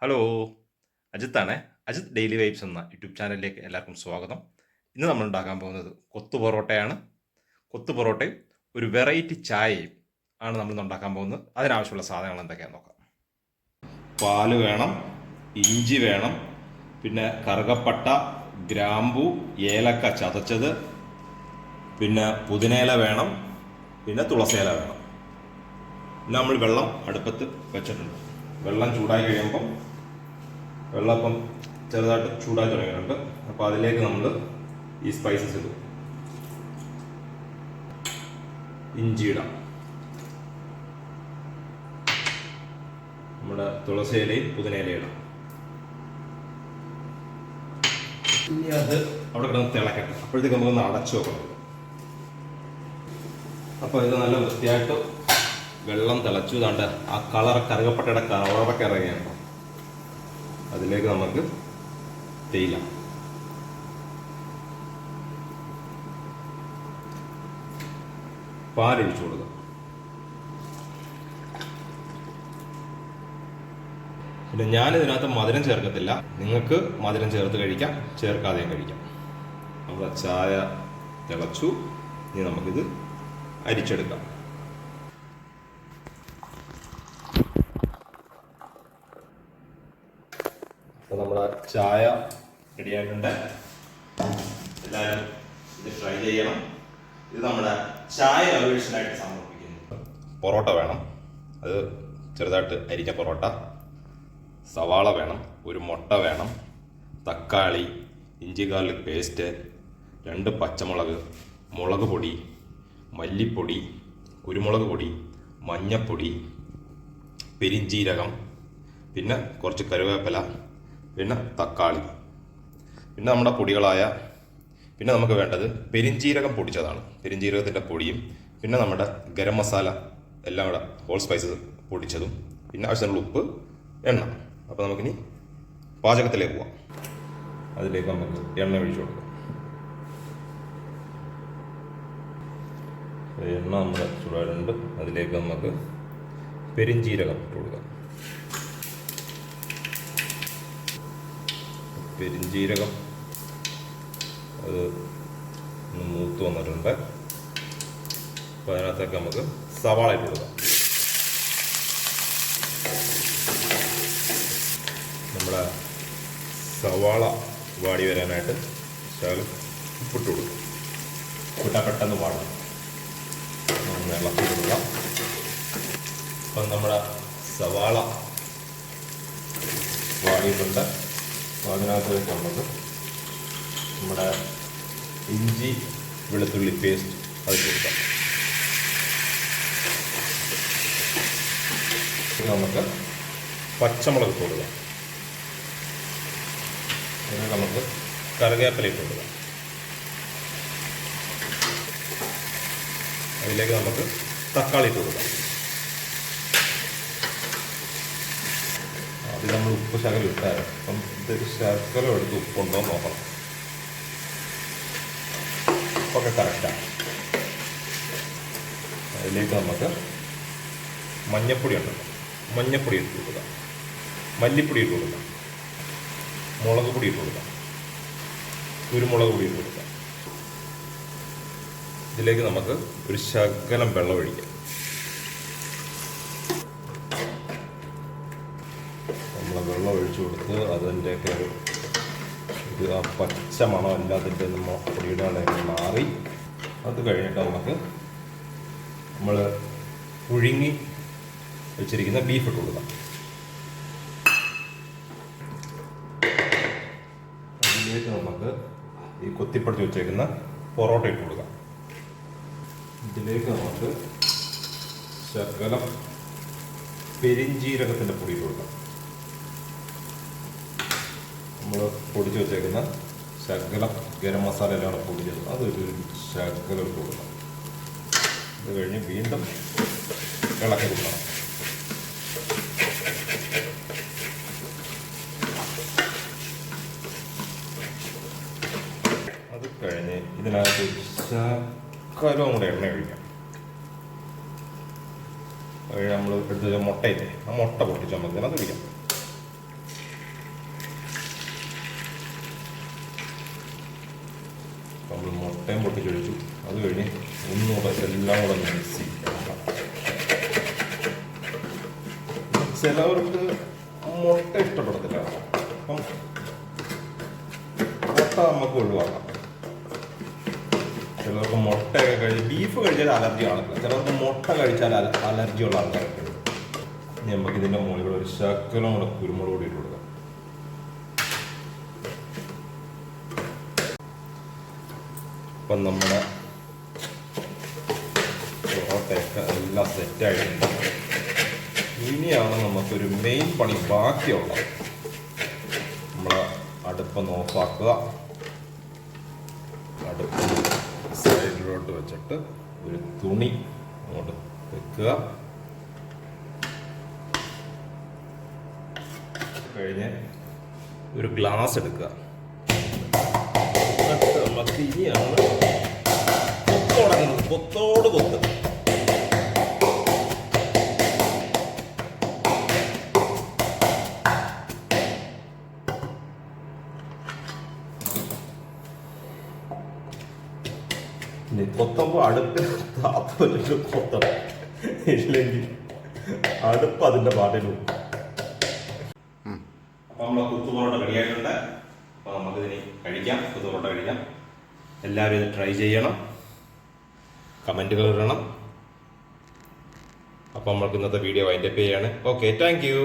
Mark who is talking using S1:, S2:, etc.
S1: Hello, അജിത്താണേ. Ajith daily vibes എന്ന YouTube ചാനലിലേക്ക് എല്ലാവർക്കും സ്വാഗതം. ഇന്ന് നമ്മൾ ഉണ്ടാക്കാൻ പോകുന്നത് കൊത്തു പൊറോട്ടയാണ്. കൊത്തു പൊറോട്ടയും ഒരു വെറൈറ്റി ചായയും ആണ് നമ്മൾ ഇന്ന് ഉണ്ടാക്കാൻ പോകുന്നത്. അതിനാവശ്യമുള്ള സാധനങ്ങൾ എന്തൊക്കെയാണെന്ന് നോക്കാം. പാല് വേണം, ഇഞ്ചി വേണം, പിന്നെ കറുകപ്പട്ട, ഗ്രാമ്പു, ഏലക്ക ചതച്ചത്, പിന്നെ പുതിനയില വേണം, പിന്നെ തുളസിയില വേണം. പിന്നെ നമ്മൾ വെള്ളം അടുപ്പത്ത് വെച്ചിട്ടുണ്ട്. വെള്ളം ചൂടായി കഴിയുമ്പം വെള്ളം ഇപ്പം ചെറുതായിട്ട് ചൂടായി തുടങ്ങിയിട്ടുണ്ട്. അപ്പോൾ അതിലേക്ക് നമ്മൾ ഈ സ്പൈസസ് ഇടും. ഇഞ്ചി ഇടാം, നമ്മുടെ തുളസി ഇലയും പുതിനയിലയും ഇടാം. ഇനി അത് അവിടെ കിടന്ന് തിളക്കട്ടെ. അപ്പോഴത്തേക്ക് നമുക്കൊന്ന് അടച്ചു വെക്കണം. അപ്പോൾ ഇത് നല്ല വൃത്തിയായിട്ട് വെള്ളം തിളച്ചു. താണ്ട് ആ കറുകപ്പട്ടയുടെ കളറൊക്കെ ഇറങ്ങിയാണ്. അതിലേക്ക് നമുക്ക് തേയില, പാലൊഴിച്ചു കൊടുക്കുക. പിന്നെ ഞാനിതിനകത്ത് മധുരം ചേർക്കത്തില്ല. നിങ്ങൾക്ക് മധുരം ചേർത്ത് കഴിക്കാം, ചേർക്കാതെയും കഴിക്കാം. നമ്മുടെ ചായ തിളച്ചു. ഇനി നമുക്കിത് അരിച്ചെടുക്കാം. അപ്പോൾ നമ്മുടെ ചായ റെഡിയായിട്ടുണ്ട്. എല്ലാവരും ഇത് ട്രൈ ചെയ്യണം. ഇത് നമ്മുടെ ചായ ലവേഴ്സിനായിട്ട് സമർപ്പിക്കുന്നു. പൊറോട്ട വേണം, അത് ചെറുതായിട്ട് അരിഞ്ഞ പൊറോട്ട. സവാള വേണം, ഒരു മുട്ട വേണം, തക്കാളി, ഇഞ്ചി ഗാർലിക് പേസ്റ്റ്, 2 പച്ചമുളക്, മുളക് പൊടി, മല്ലിപ്പൊടി, കുരുമുളക് പൊടി, മഞ്ഞപ്പൊടി, പെരിഞ്ജീരകം, പിന്നെ കുറച്ച് കറിവേപ്പില, പിന്നെ തക്കാളി, പിന്നെ നമ്മുടെ പൊടികളായ, പിന്നെ നമുക്ക് വേണ്ടത് പെരിഞ്ജീരകം പൊടിച്ചതാണ്, പെരിഞ്ജീരകത്തിൻ്റെ പൊടിയും, പിന്നെ നമ്മുടെ ഗരം മസാല എല്ലാം കൂടെ ഹോൾ സ്പൈസസ് പൊടിച്ചതും, പിന്നെ ആവശ്യത്തിനുള്ള ഉപ്പ്, എണ്ണ. അപ്പോൾ നമുക്കിനി പാചകത്തിലേക്ക് പോവാം. അതിലേക്ക് നമുക്ക് എണ്ണ ഒഴിച്ചു കൊടുക്കാം. എണ്ണ നമ്മുടെ ചൂടായിട്ടുണ്ട്. അതിലേക്ക് നമുക്ക് പെരിഞ്ജീരകം ഇട്ട് കൊടുക്കാം. പെരിഞ്ജീരകം അത് ഒന്ന് മൂത്ത് വന്നിട്ടുണ്ട്. അപ്പോൾ അതിനകത്തേക്ക് നമുക്ക് സവാള ഇട്ട് കൊടുക്കാം. നമ്മുടെ സവാള വാടി വരാനായിട്ട് ശകലം ഉപ്പിട്ട് കൊടുക്കും. ഉപ്പിട്ടാൽ പെട്ടെന്ന് വാടും. ഒന്ന് ഇളക്കി കൊടുക്കാം. അപ്പം നമ്മുടെ സവാള വാടിയിട്ടുണ്ട്. അപ്പോൾ അതിനകത്തേക്ക് നമുക്ക് നമ്മുടെ ഇഞ്ചി വെളുത്തുള്ളി പേസ്റ്റ് അത് കൊടുക്കാം. നമുക്ക് പച്ചമുളക് ഇട്ട് കൊടുക്കാം. പിന്നെ നമുക്ക് കറിവേപ്പില ഇട്ട് കൊടുക്കാം. അതിലേക്ക് നമുക്ക് തക്കാളി ഇട്ട് കൊടുക്കാം. അത് നമ്മൾ ഉപ്പ് ശകലം ഇട്ടായിരുന്നു. അപ്പം ഇതൊരു ശർക്കര എടുത്ത് ഉപ്പുണ്ടോ നോക്കണം. ഉപ്പൊക്കെ കറക്റ്റാണ്. അതിലേക്ക് നമുക്ക് മഞ്ഞപ്പൊടി ഉണ്ടല്ലോ, മഞ്ഞപ്പൊടി ഇട്ട് കൊടുക്കാം, മല്ലിപ്പൊടി ഇട്ട് കൊടുക്കാം, മുളക് പൊടി ഇട്ട് കൊടുക്കാം, കുരുമുളക് പൊടി ഇട്ട് കൊടുക്കാം. ഇതിലേക്ക് നമുക്ക് ഒരു ശകലം വെള്ളം ഒഴിക്കാം. നമ്മൾ വെള്ളം ഒഴിച്ചു കൊടുത്ത് അതിൻ്റെയൊക്കെ ഇത് ആ പച്ച മണം എല്ലാത്തിൻ്റെ പൊടിയുടെ മാറി. അത് കഴിഞ്ഞിട്ട് നമുക്ക് നമ്മൾ പുഴുങ്ങി വെച്ചിരിക്കുന്ന ബീഫ് ഇട്ട് കൊടുക്കാം. അതിലേക്ക് നമുക്ക് ഈ കൊത്തിപ്പടുത്തി വെച്ചേക്കുന്ന പൊറോട്ട ഇട്ട് കൊടുക്കാം. ഇതിലേക്ക് നമുക്ക് ശകലം പെരിഞ്ജീരകത്തിൻ്റെ പൊടി ഇട്ട് കൊടുക്കാം. നമ്മൾ പൊടിച്ച് വെച്ചേക്കുന്ന ശകലം ഗരം മസാല എല്ലാം പൊടിച്ചത് അതൊരു ശകലം ഇട്ട് കൊടുക്കാം. ഇത് കഴിഞ്ഞ് വീണ്ടും ഇളക്കി കൊടുക്കണം. അത് കഴിഞ്ഞ് ഇതിനകത്ത് ശകലവും കൂടെ എണ്ണ ഒഴിക്കാം. നമ്മൾ എടുത്ത് മുട്ടയില്ലേ, ആ മുട്ട പൊട്ടിച്ച് നമുക്ക് ഇതിനകത്ത് ഒഴിക്കാം. നമ്മൾ മുട്ടയും പൊട്ടിച്ചൊഴിച്ചു. അത് കഴിഞ്ഞ് ഒന്നുകൂടെ എല്ലാം കൂടെ മിക്സ് ചെയ്യും. ചിലവർക്ക് മുട്ട ഇഷ്ടപ്പെടത്തില്ല, അപ്പം മുട്ട നമുക്ക് ഒഴിവാക്കാം. ചിലർക്ക് മുട്ടയൊക്കെ കഴിച്ച് ബീഫ് കഴിച്ചാൽ അലർജി ആണല്ലോ, ചിലർക്ക് മുട്ട കഴിച്ചാൽ അലർജി ഉള്ള ആൾക്കാരൊക്കെ ഉണ്ട്. ഇനി നമുക്ക് ഇതിൻ്റെ മുകളിൽ ഒരു ശകലം കൂടെ കുരുമുളക് പൊടി ഇട്ട് കൊടുക്കാം. അപ്പം നമ്മുടെ പൊറോട്ടയൊക്കെ എല്ലാം സെറ്റായിട്ടുണ്ട്. ഇനിയാണ് നമുക്കൊരു മെയിൻ പണി ബാക്കിയുള്ളത്. നമ്മൾ അടുപ്പൊന്ന് ഓഫാക്കുക, അടുപ്പ് സൈഡിലോട്ട് വെച്ചിട്ട് ഒരു തുണി അങ്ങോട്ട് വെക്കുക. കഴിഞ്ഞ് ഒരു ഗ്ലാസ് എടുക്കുക. നമുക്ക് ഇനിയാണ് കൊത്ത് തുടങ്ങുന്നത്, കൊത്തോട് കൊത്ത്. ഇനി കൊത്തുമ്പോൾ അടുപ്പിൽ താത്തൊരു കൊത്തണം, ഇല്ലെങ്കിൽ അടുപ്പ് അതിൻ്റെ പാട്ടിലും. അപ്പം നമ്മളെ കുത്തുപൊറോട്ട റെഡിയായിട്ടുണ്ട്. അപ്പോൾ നമുക്കിതിന് കഴിക്കാം, കുത്തുപൊറോട്ട കഴിക്കാം. എല്ലാവരും ഇത് ട്രൈ ചെയ്യണം, കമൻറ്റുകൾ ഇടണം. അപ്പോൾ നമ്മൾക്ക് ഇന്നത്തെ വീഡിയോ വൈൻഡപ്പ് ചെയ്യാണ്. Okay, thank you.